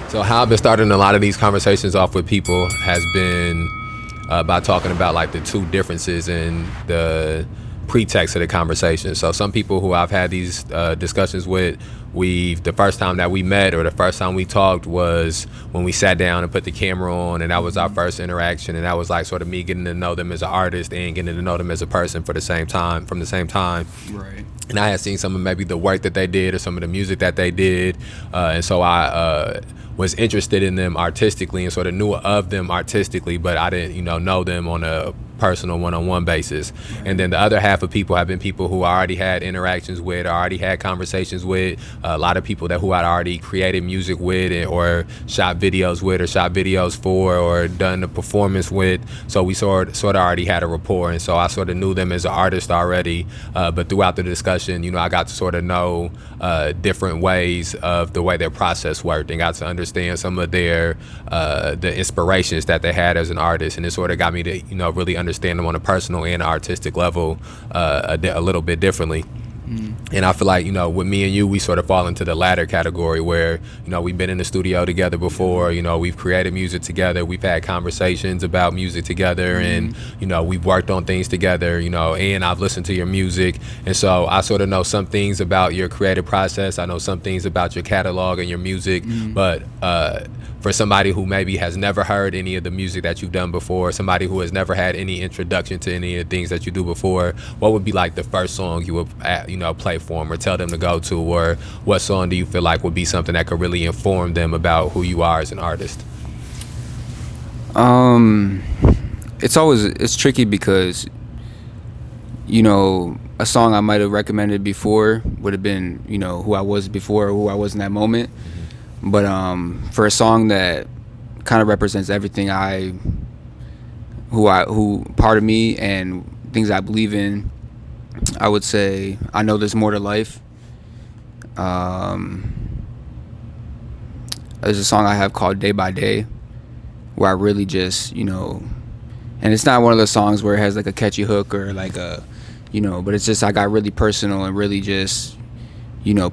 So how I've been starting a lot of these conversations off with people has been by talking about like the two differences in the pretext of the conversation. So some people who I've had these discussions with, the first time that we met or the first time we talked was when we sat down and put the camera on, and that was our first interaction, and that was like sort of me getting to know them as an artist and getting to know them as a person from the same time. Right. And I had seen some of maybe the work that they did or some of the music that they did, and so I was interested in them artistically and sort of knew of them artistically, but I didn't, know them on a personal one-on-one basis. And then the other half of people have been people who I already had interactions with, or already had conversations with, a lot of people who I'd already created music with or shot videos with or shot videos for or done a performance with. So we sort of already had a rapport, and so I sort of knew them as an artist already. But throughout the discussion, I got to sort of know different ways of the way their process worked and got to understand some of their the inspirations that they had as an artist, and it sort of got me to really understand them on a personal and artistic level a little bit differently. And I feel like, with me and you, we sort of fall into the latter category where, we've been in the studio together before, we've created music together, we've had conversations about music together, and, we've worked on things together, and I've listened to your music. And so I sort of know some things about your creative process. I know some things about your catalog and your music, but for somebody who maybe has never heard any of the music that you've done before, somebody who has never had any introduction to any of the things that you do before, what would be like the first song you would, play for them or tell them to go to, or what song do you feel like would be something that could really inform them about who you are as an artist? It's tricky because, a song I might have recommended before would have been, who I was before or who I was in that moment. But for a song that kind of represents everything who part of me and things I believe in, I would say I Know There's More to Life. There's a song I have called Day by Day, where I really just, and it's not one of those songs where it has like a catchy hook or like a, but it's just I got really personal and really just,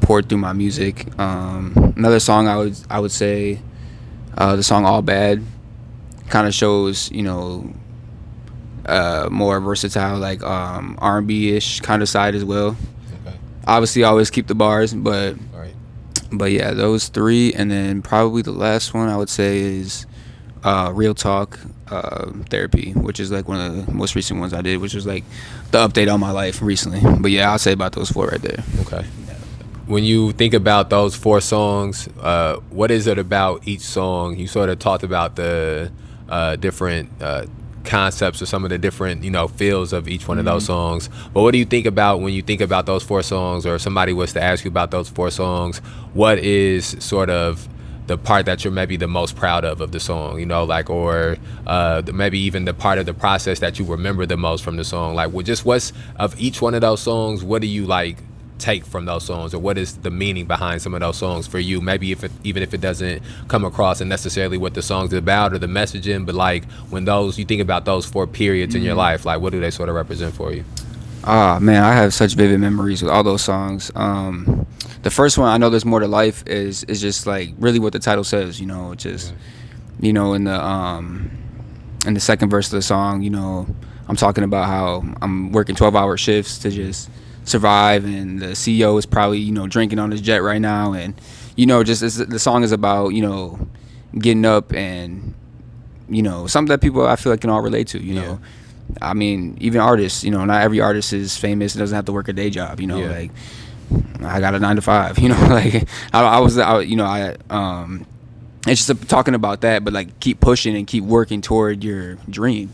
poured through my music. Another song I would say, the song All Bad, kind of shows, more versatile, like R&B-ish kind of side as well. Okay. Obviously, I always keep the bars, but yeah, those three, and then probably the last one I would say is Real Talk, Therapy, which is like one of the most recent ones I did, which was like the update on my life recently. But yeah, I'll say about those four right there. Okay. When you think about those four songs, what is it about each song? You sort of talked about the different concepts or some of the different feels of each one of those songs, but what do you think about when you think about those four songs, or if somebody was to ask you about those four songs, what is sort of the part that you're maybe the most proud of the song, or maybe even the part of the process that you remember the most from the song? Like, what's of each one of those songs, what do you like take from those songs, or what is the meaning behind some of those songs for you? Maybe even if it doesn't come across in necessarily what the song's about or the messaging, but like when you think about those four periods in your life, like what do they sort of represent for you? Man, I have such vivid memories with all those songs. The first one, I Know There's More to Life, is just like really what the title says, just in the second verse of the song, I'm talking about how I'm working 12-hour shifts to just survive, and the CEO is probably drinking on his jet right now, and the song is about getting up and something that people I feel like can all relate to. I mean, even artists, not every artist is famous and doesn't have to work a day job. Like I got a 9 to 5. Like it's just talking about that, but like keep pushing and keep working toward your dream.